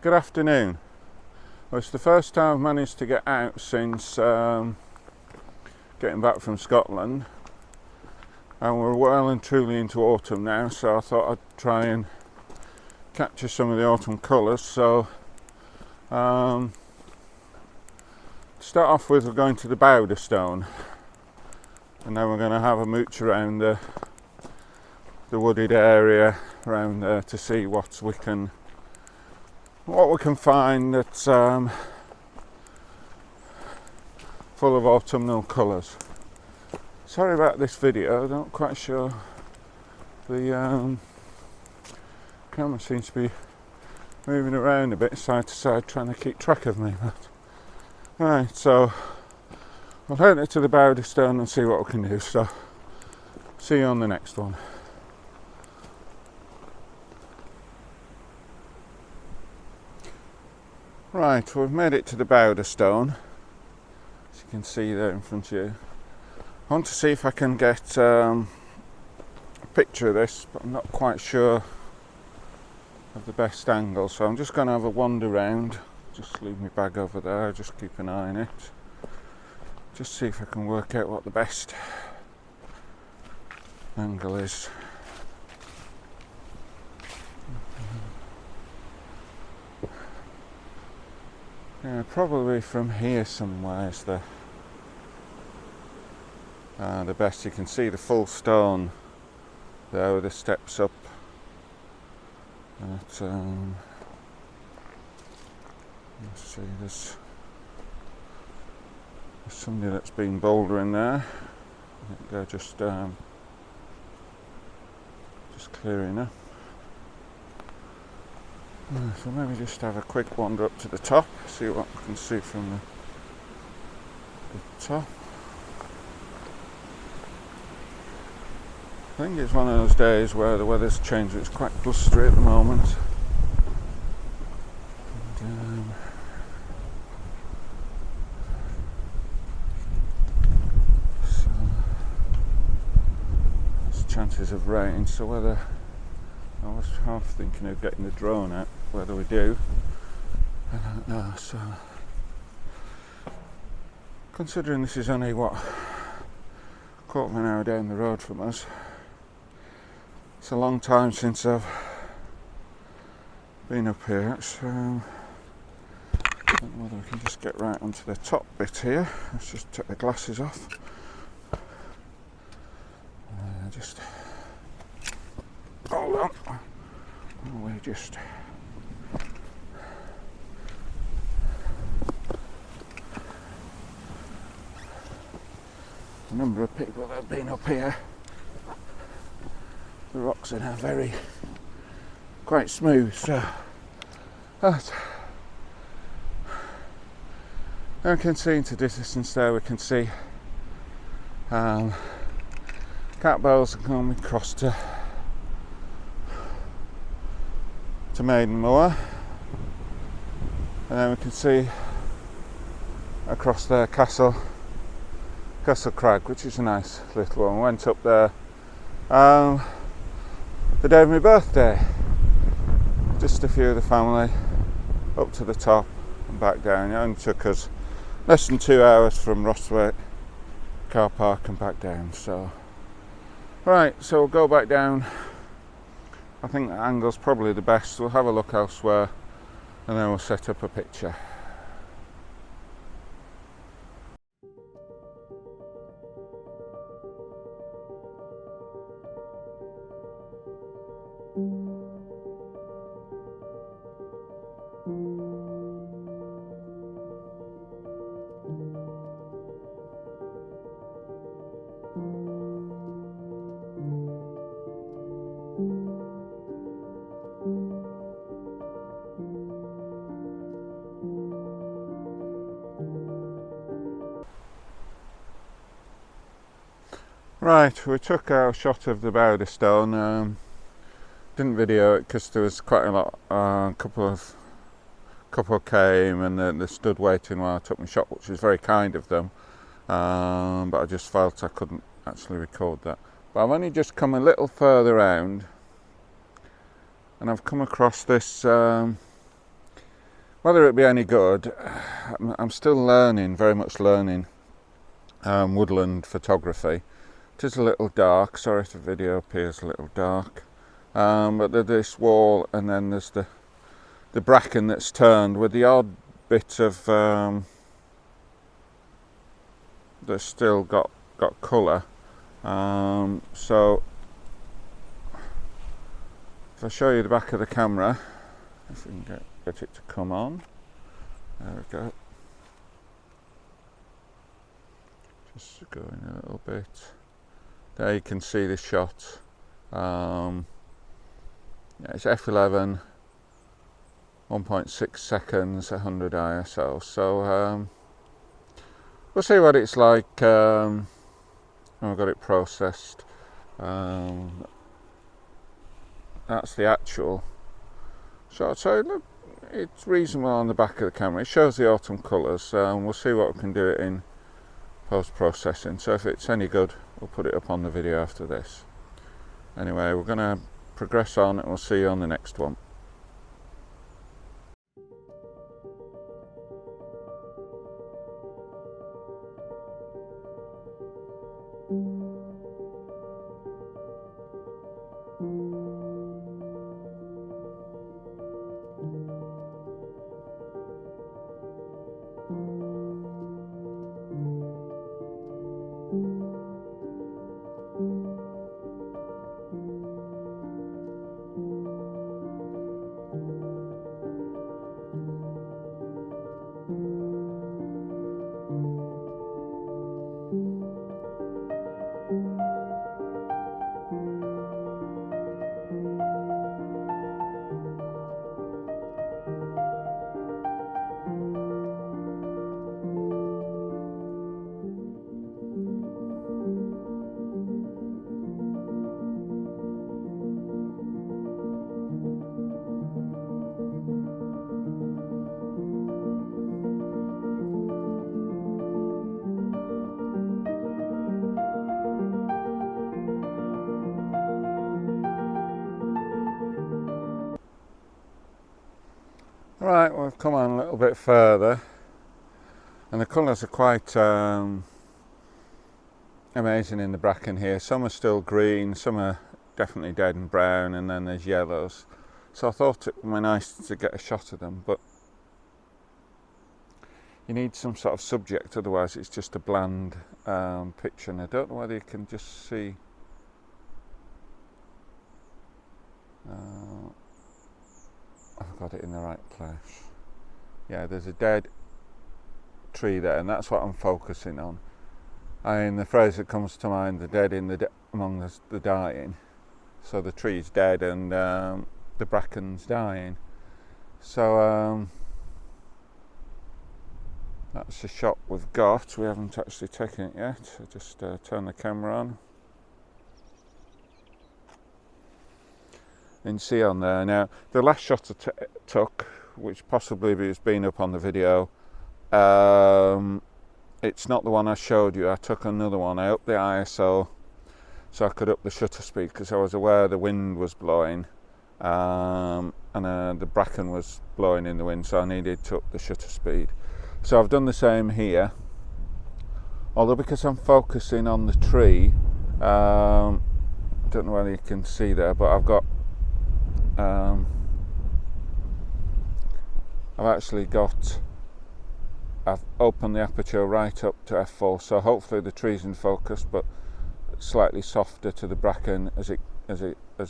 Good afternoon. Well, it's the first time I've managed to get out since getting back from Scotland, and we're well and truly into autumn now, so I thought I'd try and capture some of the autumn colours. So to start off with, we're going to the Bowder Stone, and then we're going to have a mooch around the wooded area around there to see what we can find that's full of autumnal colours. Sorry about this video, I'm not quite sure. The camera seems to be moving around a bit side to side, trying to keep track of me. Right, so I'll head to the Bowder Stone and see what we can do. So see you on the next one. Right, we've made it to the Bowder Stone, as you can see there in front of you. I want to see if I can get a picture of this, but I'm not quite sure of the best angle, so I'm just going to have a wander around. Just leave my bag over there, just keep an eye on it. Just see if I can work out what the best angle is. Yeah, probably from here somewhere is the best. You can see the full stone there with the steps up. But, let's see, there's somebody that's been bouldering there. I think they're just clearing up. So maybe just have a quick wander up to the top, see what we can see from the top. I think it's one of those days where the weather's changed. It's quite blustery at the moment. And, so there's chances of rain, so whether I was half thinking of getting the drone out, whether we do, I don't know. So considering this is only what, quarter of an hour down the road from us, it's a long time since I've been up here. So I don't know whether we can just get right onto the top bit here. Let's just take the glasses off. Just hold on. We just a number of people that have been up here. The rocks are now quite smooth, so that I can see into the distance there. We can see catbells coming across to Maidenmoor, and then we can see across there Castle Crag, which is a nice little one. Went up there the day of my birthday, just a few of the family up to the top and back down. It only took us less than 2 hours from Rosthwaite car park and back down. So right, so we'll go back down. I think the angle's probably the best. We'll have a look elsewhere and then we'll set up a picture. Right, we took our shot of the Bowder Stone. Didn't video it because there was quite a lot. Couple came and they stood waiting while I took my shot, which was very kind of them. But I just felt I couldn't actually record that. But I've only just come a little further round, and I've come across this Whether it be any good, I'm still learning, very much learning woodland photography. It is a little dark, sorry if the video appears a little dark, but there's this wall and then there's the bracken that's turned with the odd bit of that's still got colour. So if I show you the back of the camera, if we can get it to come on, there we go. Just going a little bit. There you can see the shot. Yeah, it's f11, 1.6 seconds, 100 ISO. So we'll see what it's like when we've got it processed. That's the actual shot. So look, it's reasonable on the back of the camera. It shows the autumn colours. We'll see what we can do it in post-processing. So if it's any good, we'll put it up on the video after this. Anyway, we're going to progress on and we'll see you on the next one. Right, we've come on a little bit further and the colours are quite amazing in the bracken here. Some are still green, some are definitely dead and brown, and then there's yellows. So I thought it would be nice to get a shot of them, but you need some sort of subject, otherwise it's just a bland picture, and I don't know whether you can just see I've got it in the right place. Yeah, there's a dead tree there, and that's what I'm focusing on. And the phrase that comes to mind, the dead in among the dying. So the tree's dead and the bracken's dying. So that's the shot we've got. We haven't actually taken it yet. I just turn the camera on. You can see on there now the last shot I took, which possibly has been up on the video, it's not the one I showed you. I took another one. I upped the ISO so I could up the shutter speed because I was aware the wind was blowing and the bracken was blowing in the wind, so I needed to up the shutter speed. So I've done the same here, although because I'm focusing on the tree, I don't know whether you can see there, but I've got I've opened the aperture right up to f4, so hopefully the tree's in focus, but slightly softer to the bracken as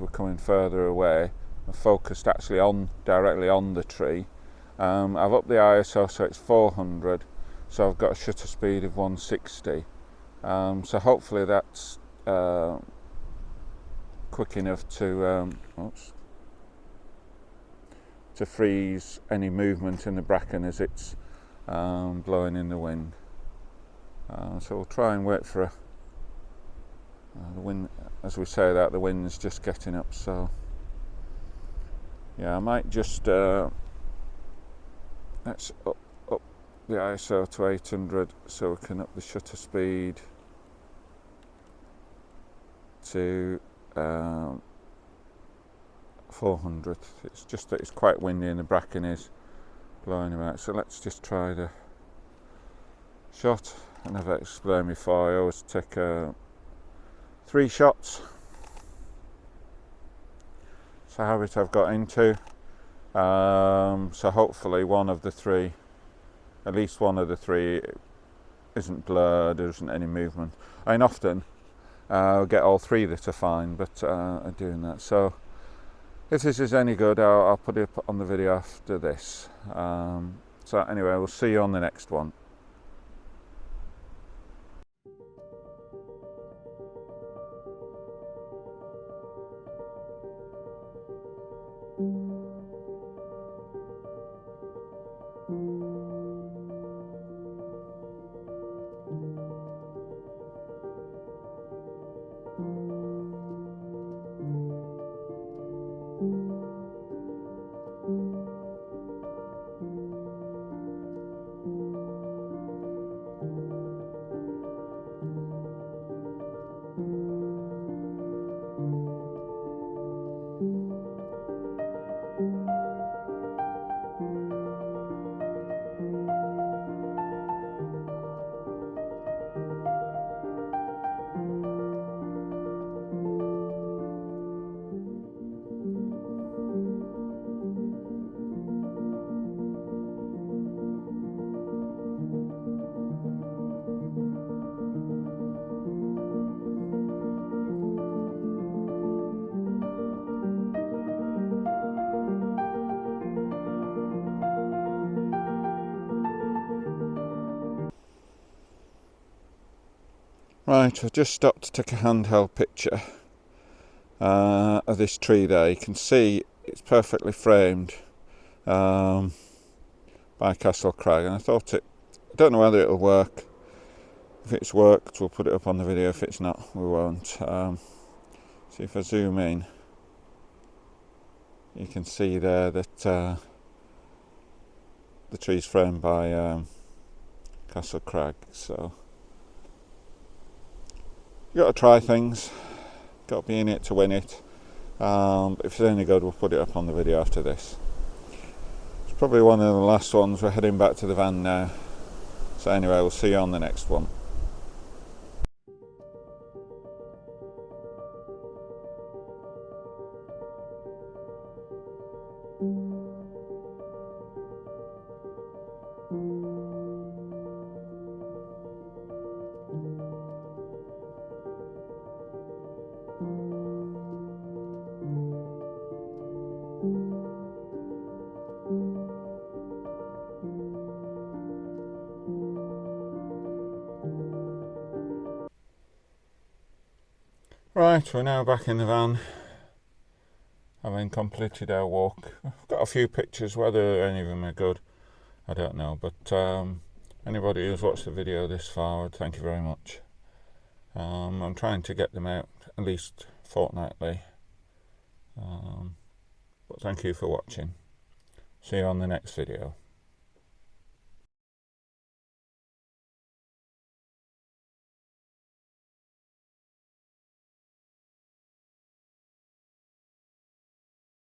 we're coming further away. I've focused actually directly on the tree. I've upped the ISO so it's 400, so I've got a shutter speed of 160. So hopefully that's quick enough to freeze any movement in the bracken as it's blowing in the wind. So we'll try and wait for the wind. As we say that, the wind's just getting up, so yeah, I might just let's up the ISO to 800 so we can up the shutter speed to 400. It's just that it's quite windy and the bracken is blowing him out. So let's just try the shot. And I've explained before, I always take 3 shots. So how it I've got into. So hopefully one of the 3, at least one of the 3, isn't blurred, there isn't any movement. I mean, often I'll get all 3 that are fine, but I'm doing that. So if this is any good, I'll put it up on the video after this. So anyway, we'll see you on the next one. Right, I've just stopped to take a handheld picture of this tree there. You can see it's perfectly framed by Castle Crag, and I thought I don't know whether it'll work. If it's worked, we'll put it up on the video. If it's not, we won't. See if I zoom in, you can see there that the tree's framed by Castle Crag. So you got to try things, got to be in it to win it. But if it's any good, we'll put it up on the video after this. It's probably one of the last ones. We're heading back to the van now. So anyway, we'll see you on the next one. Right, we're now back in the van, having completed our walk. I've got a few pictures, whether any of them are good, I don't know, but anybody who's watched the video this far, thank you very much. I'm trying to get them out at least fortnightly, but thank you for watching. See you on the next video.